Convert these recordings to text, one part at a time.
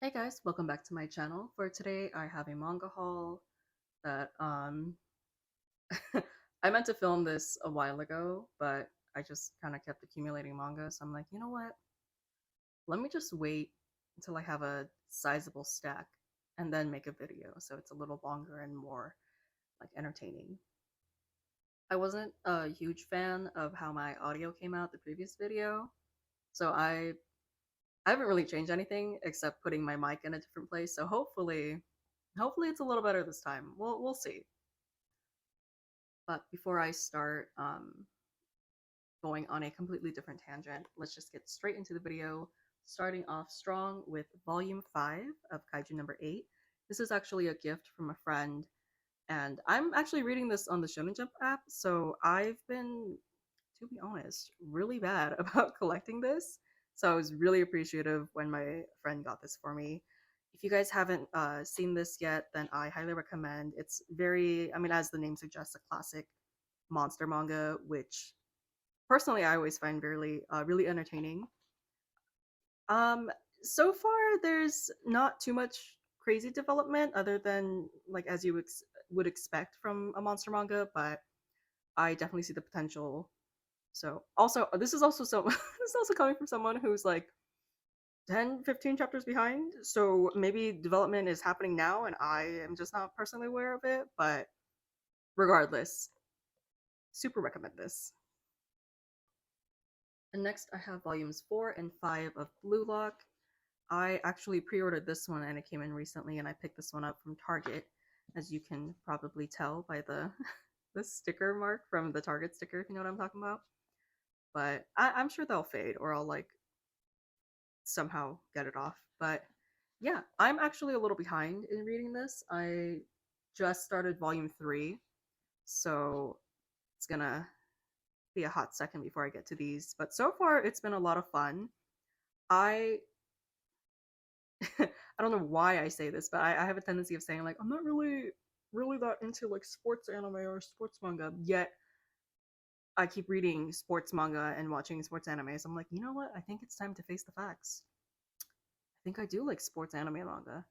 Hey guys, welcome back to my channel. For today, I have a manga haul that I meant to film this a while ago, but I just kind of kept accumulating manga, so I'm like, you know what? Let me just wait until I have a sizable stack and then make a video so it's a little longer and more like entertaining. I wasn't a huge fan of how my audio came out the previous video, so I haven't really changed anything except putting my mic in a different place, so hopefully it's a little better this time. We'll see. But before I start going on a completely different tangent, let's just get straight into the video, starting off strong with volume 5 of Kaiju number 8. This is actually a gift from a friend, and I'm actually reading this on the Shonen Jump app, so I've been, to be honest, really bad about collecting this. So I was really appreciative when my friend got this for me. If you guys haven't seen this yet, then I highly recommend. It's very, I mean, as the name suggests, a classic monster manga, which personally I always find really entertaining. Um, so far there's not too much crazy development other than like as you would expect from a monster manga, but I definitely see the potential. So also this is also so this is also coming from someone who's like 10, 15 chapters behind. So maybe development is happening now and I am just not personally aware of it, but regardless, super recommend this. And next I have volumes 4 and 5 of Blue Lock. I actually pre-ordered this one and it came in recently and I picked this one up from Target, as you can probably tell by the the sticker mark from the Target sticker, if you know what I'm talking about. But I'm sure they'll fade or I'll like somehow get it off. But yeah, I'm actually a little behind in reading this. I just started volume 3, so it's gonna be a hot second before I get to these. But so far, it's been a lot of fun. I I don't know why I say this, but I have a tendency of saying like I'm not really that into like sports anime or sports manga. Yet I keep reading sports manga and watching sports anime. So I'm like, you know what? I think it's time to face the facts. I think I do like sports anime and manga.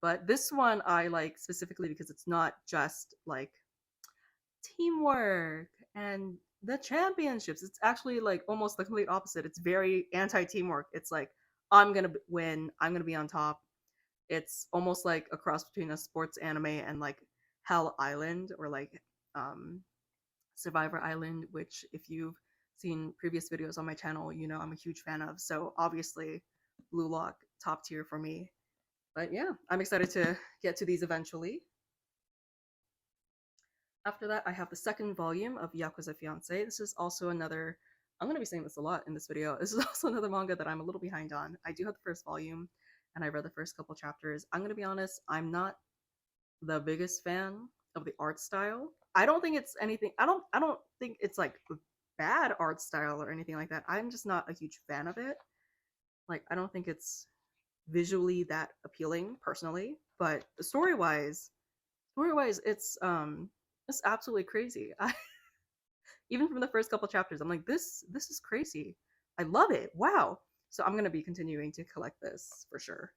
But this one I like specifically because it's not just like teamwork and the championships. It's actually like almost the complete opposite. It's very anti teamwork. It's like I'm gonna win. I'm gonna be on top. It's almost like a cross between a sports anime and like Hell Island or like um, Survivor Island, which if you've seen previous videos on my channel, you know I'm a huge fan of. So obviously, Blue Lock top tier for me. But yeah, I'm excited to get to these eventually. After that, I have the second volume of Yakuza Fiance. This is also another, I'm going to be saying this a lot in this video. This is also another manga that I'm a little behind on. I do have the first volume and I read the first couple chapters. I'm going to be honest, I'm not the biggest fan of the art style. I don't think it's anything, I don't think it's like bad art style or anything like that. I'm just not a huge fan of it. Like I don't think it's visually that appealing personally, but story wise it's absolutely crazy. Even from the first couple chapters I'm like this is crazy. I love it. Wow. So I'm going to be continuing to collect this for sure.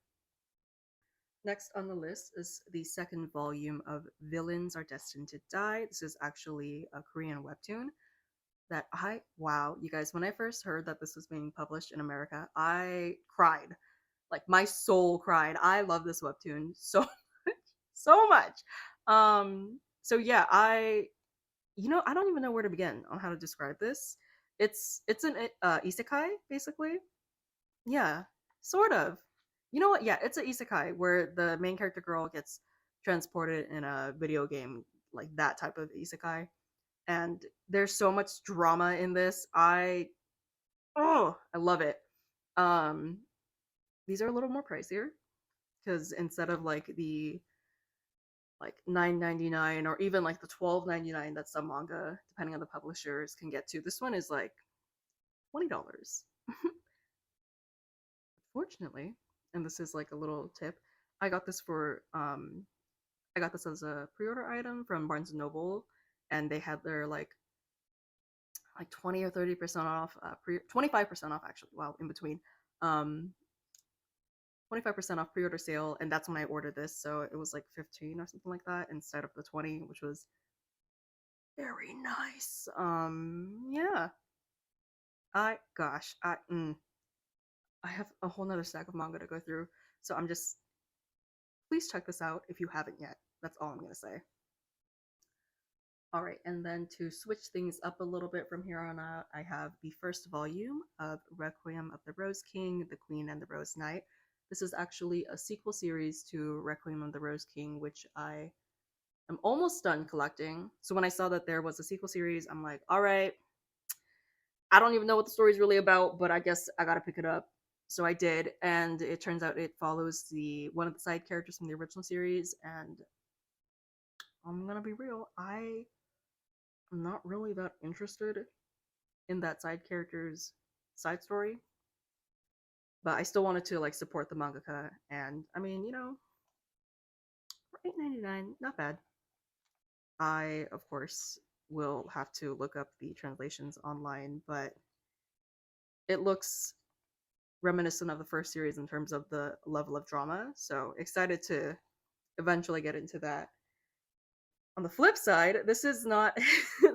Next on the list is the second volume of Villains Are Destined to Die. This is actually a Korean webtoon that wow, you guys, when I first heard that this was being published in America, I cried. Like my soul cried. I love this webtoon so so much. So yeah, I don't even know where to begin on how to describe this. It's an isekai basically. Yeah, sort of. You know what? Yeah, it's an isekai where the main character girl gets transported in a video game, like that type of isekai. And there's so much drama in this. I love it. Um, these are a little more pricier because instead of like the like 9.99 or even like the 12.99 that some manga, depending on the publishers, can get to, this one is like $20. Fortunately, and this is like a little tip, I got this for I got this as a pre-order item from Barnes and Noble, and they had their like 20 or 30% off, 25% off actually. Wow, in between. Um, 25% off pre-order sale, and that's when I ordered this, so it was like 15 or something like that instead of the 20, which was very nice. Yeah. I have a whole nother stack of manga to go through, so I'm just please check this out if you haven't yet. That's all I'm gonna say. All right, and then to switch things up a little bit from here on out, I have the first volume of Requiem of the Rose King, The Queen and the Rose Knight. This is actually a sequel series to Requiem of the Rose King, which I am almost done collecting. So when I saw that there was a sequel series, I'm like, all right, I don't even know what the story's really about, but I guess I gotta pick it up. So I did, and it turns out it follows the one of the side characters from the original series, and I'm gonna be real, I'm not really that interested in that side character's side story, but I still wanted to like support the mangaka, and I mean, for $8.99, not bad. I of course will have to look up the translations online, but it looks reminiscent of the first series in terms of the level of drama. So excited to eventually get into that. On the flip side, this is not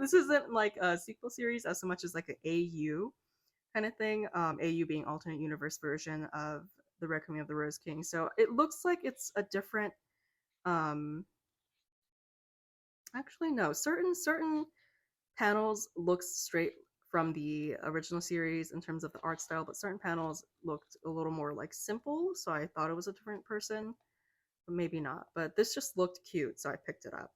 this isn't like a sequel series as so much as like an AU kind of thing. AU being alternate universe version of the Requiem of the Rose King. So it looks like it's a different um actually no, certain panels looks straight from the original series in terms of the art style, but certain panels looked a little more like simple, so I thought it was a different person, but maybe not. But this just looked cute, so I picked it up.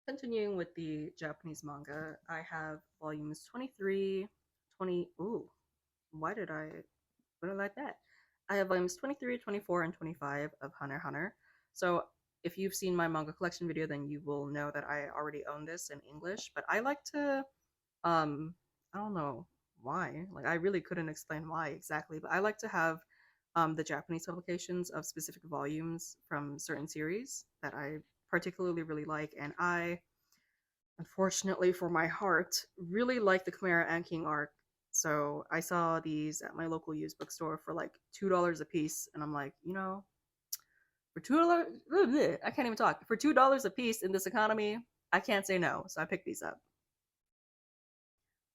Continuing with the Japanese manga, I have volumes 23, 20. Ooh, why did I put it like that? I have volumes 23, 24, and 25 of Hunter x Hunter. So if you've seen my manga collection video, then you will know that I already own this in English, but I like to I don't know why. Like I really couldn't explain why exactly, but I like to have the Japanese publications of specific volumes from certain series that I particularly really like, and I, unfortunately for my heart, really like the Chimera and King arc. So I saw these at my local used bookstore for like $2 a piece, and I'm like, for $2, I can't even talk. For $2 a piece in this economy, I can't say no. So I picked these up.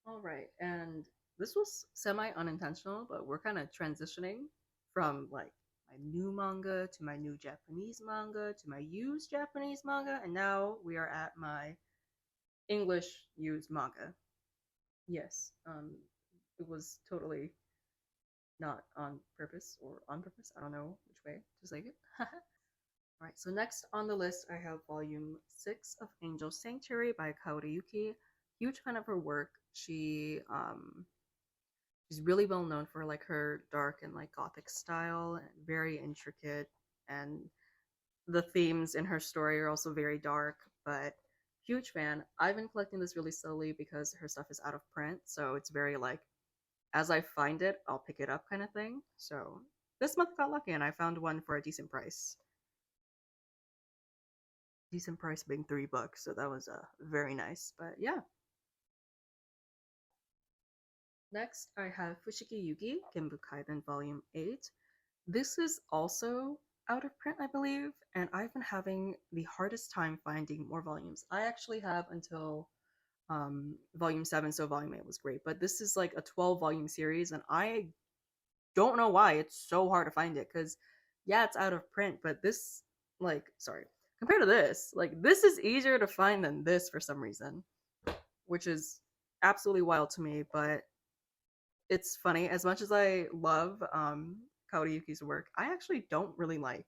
All right, and this was semi unintentional, but we're kind of transitioning from like my new manga to my new Japanese manga to my used Japanese manga, and now we are at my English used manga. Yes, it was totally not on purpose or on purpose. I don't know which way to say it. All right, so next on the list, I have volume 6 of Angel Sanctuary by Kaori Yuki. Huge fan of her work. She's really well known for like her dark and like gothic style, and very intricate, and the themes in her story are also very dark, but huge fan. I've been collecting this really slowly because her stuff is out of print, so it's very like as I find it, I'll pick it up kind of thing. So this month got lucky and I found one for a decent price. Decent price being $3, so that was very nice. But yeah. Next, I have Fushigi Yugi Genbu Kaiden Volume 8. This is also out of print, I believe, and I've been having the hardest time finding more volumes. I actually have until volume 7, so volume 8 was great, but this is like a 12 volume series, and I don't know why it's so hard to find it because, yeah, it's out of print, but this, like, sorry, compared to this, like, this is easier to find than this for some reason, which is absolutely wild to me, but it's funny. As much as I love Kaori Yuki's work, I actually don't really like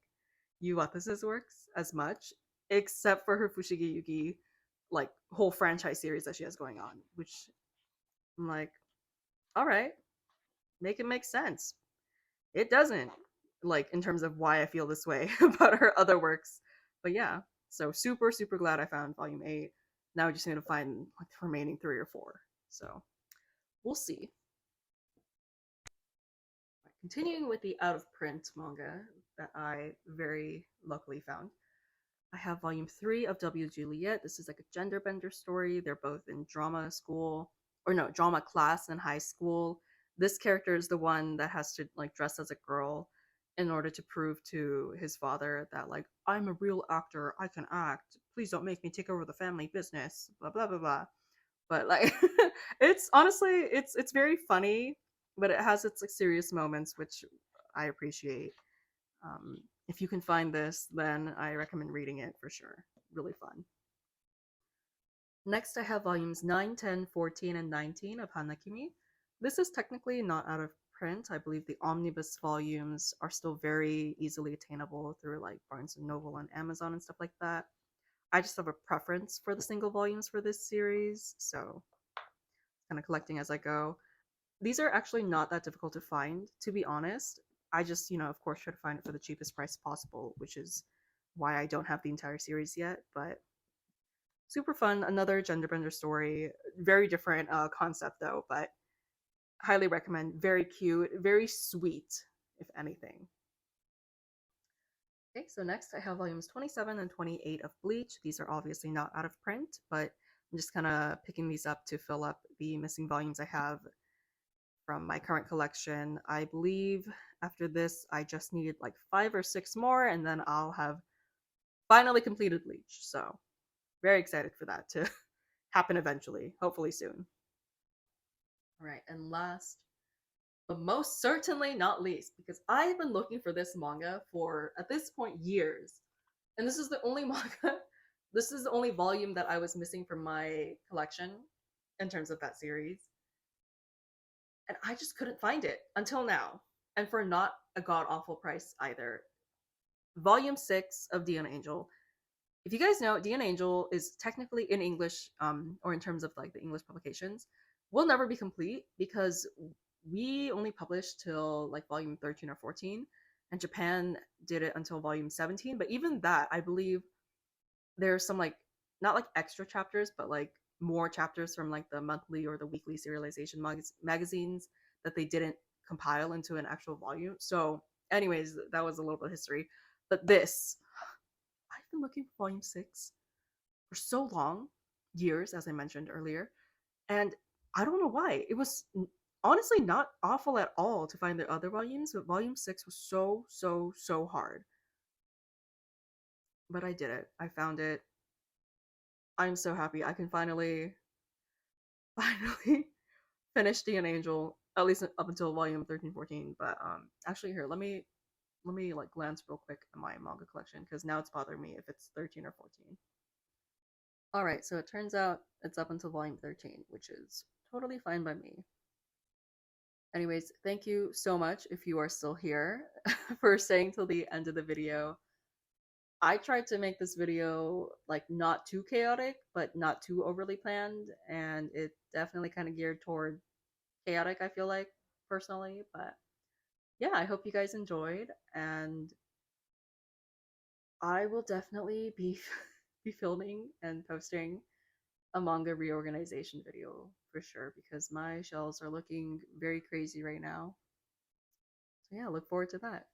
Yu Watasa's works as much, except for her Fushigi Yuki like whole franchise series that she has going on, which I'm like, all right, make it make sense. It doesn't, like in terms of why I feel this way about her other works. But yeah, so super glad I found volume 8. Now I just need to find like the remaining 3 or 4. So we'll see. Continuing with the out of print manga that I very luckily found, I have volume 3 of W. Juliet. This is like a gender bender story. They're both in drama school, or no, drama class in high school. this character is the one that has to like dress as a girl in order to prove to his father that like I'm a real actor, I can act. Please don't make me take over the family business. Blah blah blah blah. But like, it's honestly it's very funny, but it has its like serious moments, which I appreciate. Um, if you can find this, then I recommend reading it for sure. Really fun. Next, I have volumes 9, 10, 14, and 19 of Hanakimi. This is technically not out of print. I believe the omnibus volumes are still very easily attainable through like Barnes and Noble and Amazon and stuff like that. I just have a preference for the single volumes for this series, so kind of collecting as I go. These are actually not that difficult to find, to be honest. I just, of course, try to find it for the cheapest price possible, which is why I don't have the entire series yet. But super fun, another genderbender story. Very different concept though, but highly recommend. Very cute, very sweet, if anything. Okay, so next I have volumes 27 and 28 of Bleach. These are obviously not out of print, but I'm just kind of picking these up to fill up the missing volumes I have from my current collection. I believe after this, I just need like 5 or 6 more, and then I'll have finally completed Bleach. So, very excited for that to happen eventually, hopefully soon. All right, and last, but most certainly not least, because I have been looking for this manga for, at this point, years. And this is the only manga, this is the only volume that I was missing from my collection in terms of that series. And I just couldn't find it until now. And for not a god awful price either. Volume 6 of Dion Angel. If you guys know, Dion Angel is technically in English, or in terms of like the English publications, will never be complete because we only published till like volume 13 or 14, and Japan did it until volume 17. But even that, I believe there's some like not like extra chapters, but like more chapters from like the monthly or the weekly serialization magazines that they didn't compile into an actual volume. So, anyways, that was a little bit of history. But this, I've been looking for volume 6 for so long, years, as I mentioned earlier, and I don't know why. It was honestly not awful at all to find the other volumes, but volume 6 was so hard. But I did it. I found it. I'm so happy. I can finally finish the Angel, at least up until volume 13, 14. But actually here, let me like glance real quick at my manga collection because now it's bothering me if it's 13 or 14. All right, so it turns out it's up until volume 13, which is totally fine by me. Anyways, thank you so much if you are still here for staying till the end of the video. I tried to make this video like not too chaotic, but not too overly planned, and it definitely kind of geared toward chaotic, I feel like, personally. But yeah, I hope you guys enjoyed, and I will definitely be be filming and posting a manga reorganization video for sure because my shelves are looking very crazy right now. So yeah, look forward to that.